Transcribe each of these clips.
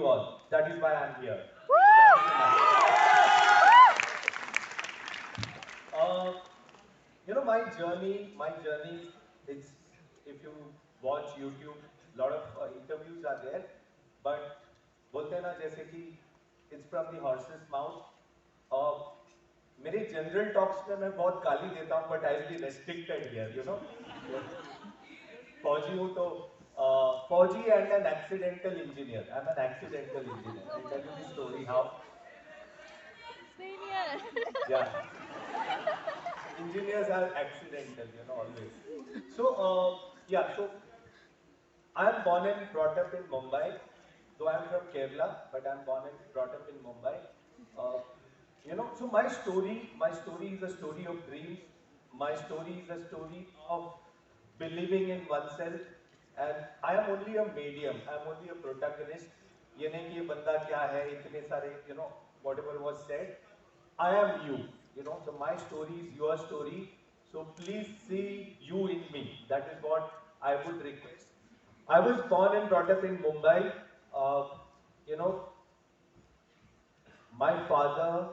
you all. That is why I'm here. Uh, my journey, it's, if you watch YouTube, lot of interviews are there, but बोलते हैं ना जैसे कि it's from the horse's mouth. Uh, मेरे general talks में मैं बहुत गाली देता हूँ, but I'll be restricted here, you know. फौजी हूँ तो फौजी and an accidental engineer. I'm an accidental engineer. I'll tell you the story how. Same here. Yeah. Engineers are accidental, you know, always. So, yeah, so I am born and brought up in Mumbai, though I am from Kerala, but I am born and brought up in Mumbai. Uh, so my story is a story of dreams. My story is a story of believing in oneself, and I am only a medium. I am only a protagonist. ये नहीं कि ये बंदा क्या है, इतने सारे, whatever was said. I am you, so my story is your story. So please see you in me. That is what I would request. I was born and brought up in Mumbai. Uh, you know, my father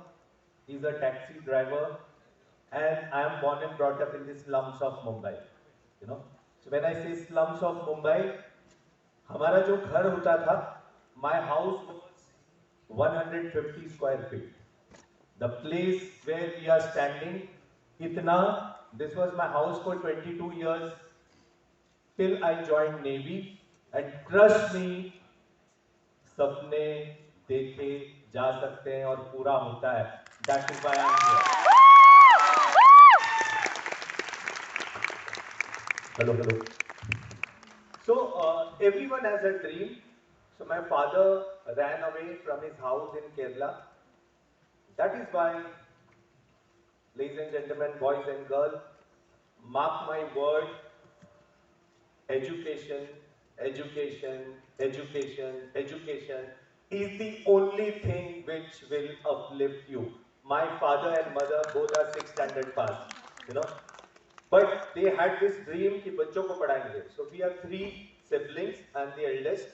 is a taxi driver, and I am born and brought up in the slums of Mumbai. So when I say slums of Mumbai, हमारा जो घर होता था, my house was 150 square feet. The place where we are standing, itna, this was my house for 22 years till I joined Navy. And trust me, सपने देखे जा सकते हैं और पूरा होता है. That is why I am here. Hello, hello. So everyone has a dream. So my father ran away from his house in Kerala. That is why, ladies and gentlemen, boys and girls, mark my word, education, education, education, education is the only thing which will uplift you. My father and mother both are 6th standard pass, but they had this dream कि बच्चों को पढ़ाएंगे. So we are 3 siblings and the eldest.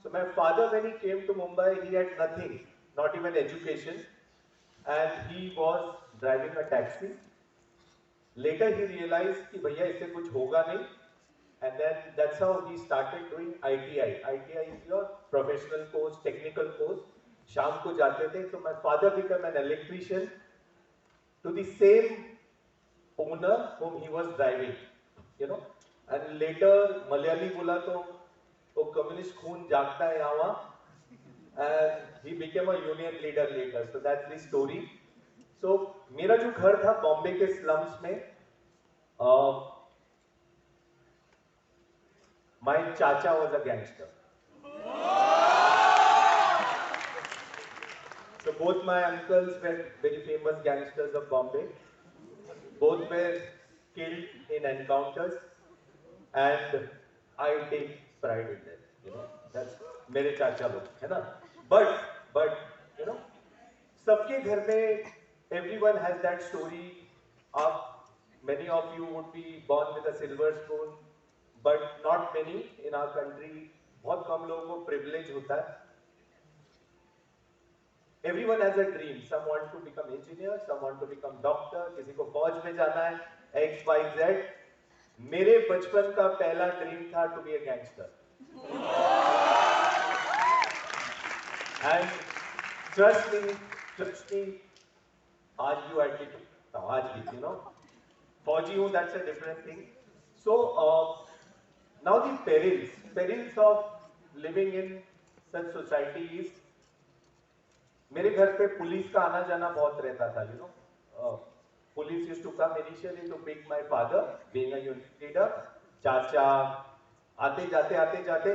So my father, when he came to Mumbai, he had nothing, not even education, and he was driving a taxi. Later he realized कि भैया इससे कुछ होगा नहीं, and then that's how he started doing ITI. ITI is your professional course, technical course. शाम को जाते थे. So my father became an electrician to the same owner whom he was driving, and later Malayali बोला तो वो communist खून जागता है यहाँ, and he became a union leader later. So that's the story. So मेरा जो घर था बॉम्बे के slums में, my chacha was a gangster. So both my uncles were very famous gangsters of Bombay. Both were killed in encounters, and I take pride in that. That's मेरे चाचा लोग, है ना? But सबके घर में everyone has that story of, many of you would be born with a silver spoon, but not many in our country. बहुत कम लोगों को privilege होता है. Everyone has a dream. Some want to become engineer, some want to become doctor, किसी को फौज में जाना है, X, Y, Z. मेरे बचपन का पहला ड्रीम था to be a gangster. And trust me, आज भी attitude, आज भी, फौजी हूँ, that's a different thing. So now the perils of living in such society is, मेरे घर पे पुलिस का आना जाना बहुत रहता था. Police used to come initially to pick my father, being a unit leader. चाचा आते जाते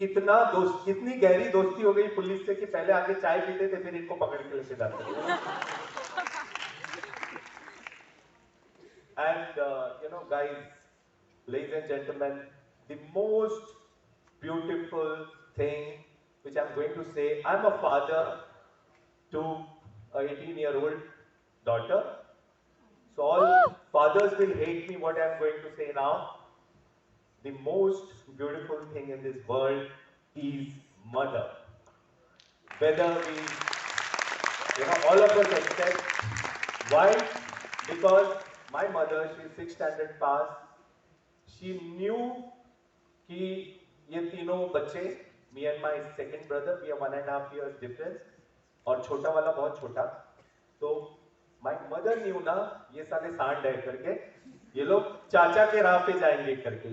इतनी गहरी दोस्ती हो गई पुलिस से कि पहले आके चाय पीते थे, फिर इनको पकड़ के लेके जाते थे. And guys, ladies and gentlemen, the most beautiful thing which I'm going to say, I'm a father to a 18-year-old daughter. So all fathers will hate me what I'm going to say now. The most beautiful thing in this world is mother. whether we, all of us accept. Why? Because my mother, she's 6th standard pass. She knew कि ये तीनों बच्चे, me and my second brother, we are 1.5 years difference, और छोटा वाला बहुत छोटा, तो my mother knew ना ये साले सांड है करके, ये लोग चाचा के राह पे जाएंगे करके.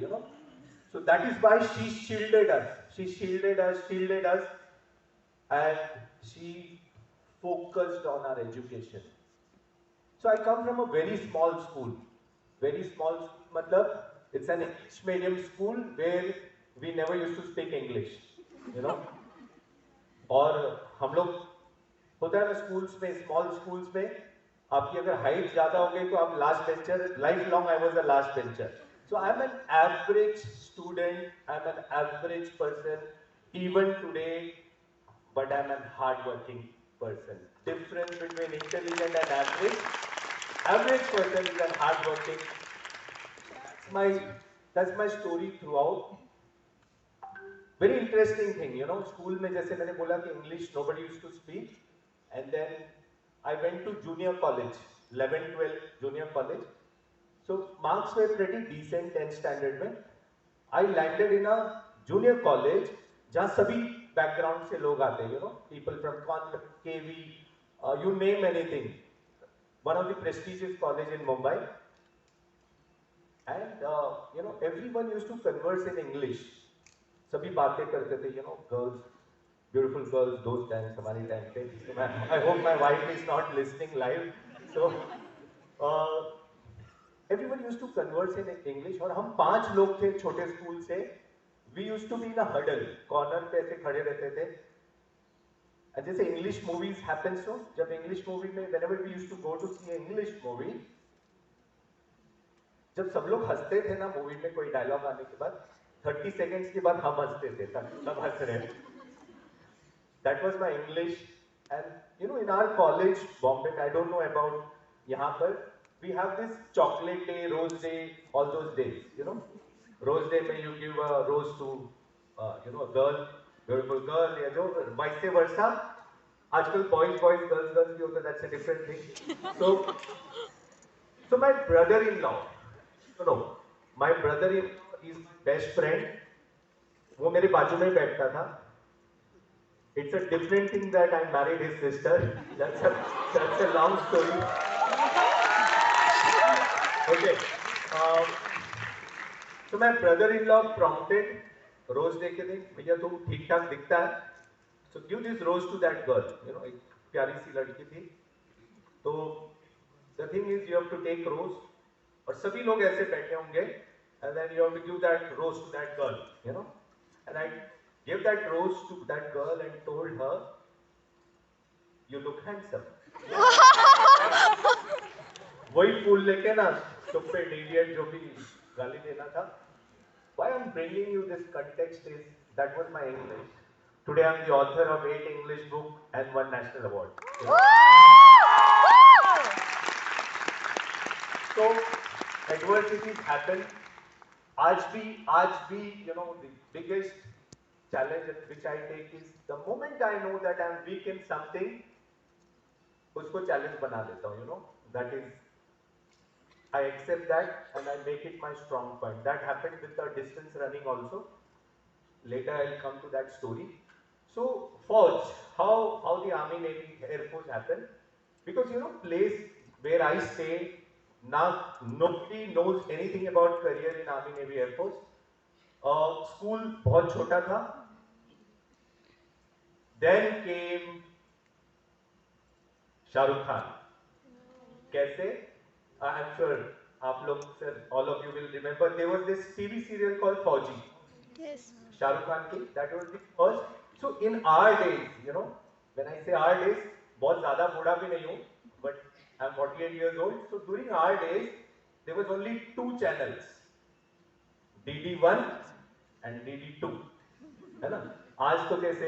So that is why she shielded us. She shielded us, and she focused on our education. So I come from a very small school. Very small school, matlab, it's an English medium school where we never used to speak English. और हम लोग होता है ना schools में, small schools में आपकी अगर हाइट ज्यादा हो गई तो आप last bencher, life long I was a last bencher. So I'm an average student, I'm an average person, even today, but I'm a hardworking person. Difference between intelligent and average person is a hardworking. That's my story throughout. Very interesting thing, school में जैसे मैंने बोला कि English nobody used to speak, and then I went to junior college, 11, 12 junior college. So marks were pretty decent 10th standard में. I landed in a junior college जहाँ सभी background से लोग आते हैं, people from Convent, KV, you name anything. One of the prestigious college in Mumbai. And everyone used to converse in English. सभी बातें करते थे, girls, beautiful girls, those times, हमारे time पे. So I hope my wife is not listening live. So everyone used to converse in English. और हम 5 लोग थे छोटे स्कूल से. We used to be in a huddle, corner पे ऐसे खड़े रहते थे. And जैसे English movies happen, so जब English movie में, whenever we used to go to see an English movie, जब सब लोग हंसते थे ना मूवी में कोई डायलॉग आने के बाद, 30 seconds के बाद हम हंसते थे, सब हंस रहे हैं. That was my English. And in our college, Bombay, I don't know about यहाँ पर, we have this chocolate day, rose day, all those days. Rose day में you give a rose to a girl, beautiful girl, या जो vice versa. आजकल boys, girls भी होता है, that's a different thing. So my brother-in-law, my brother-in-law is my best friend. वो मेरे बाजू में बैठता था. It's a different thing that I married his sister. That's a long story. Okay. So my brother-in-law prompted, rose day के दिन, भैया तू ठीक ठाक दिखता है, so give this rose to that girl. एक प्यारी सी लड़की थी. तो the thing is you have to take rose, और सभी लोग ऐसे बैठे होंगे, and then you have to give that rose to that girl. And I gave that rose to that girl and told her, you look handsome. वही फूल लेके ना stupid idiot जो भी गाली देना था. Why I'm bringing you this context is that was my English. Today I'm the author of 8 English books and 1 national award. So adversities happen. आज भी the biggest challenge which I take is the moment I know that I'm weak in something, उसको challenge बना देता हूँ. That is, I accept that and I make it my strong point. That happened with the distance running also. Later I'll come to that story. So Forge, how the Army, Navy, Air Force happened? Because place where I stay, now nobody knows anything about career in Army, Navy, Air Force. School बहुत छोटा था. Then came Shahrukh Khan. कैसे? I'm sure आप लोग, sir, all of you will remember there was this TV serial called Fauji. Yes. Shahrukh Khan ki, that was the first. So in our days, when I say our days, बहुत ज़्यादा बूढ़ा भी नहीं हूँ, but I'm 48 years old. So during our days, there was only 2 channels, DD1 and DD2, है ना? आज तो कैसे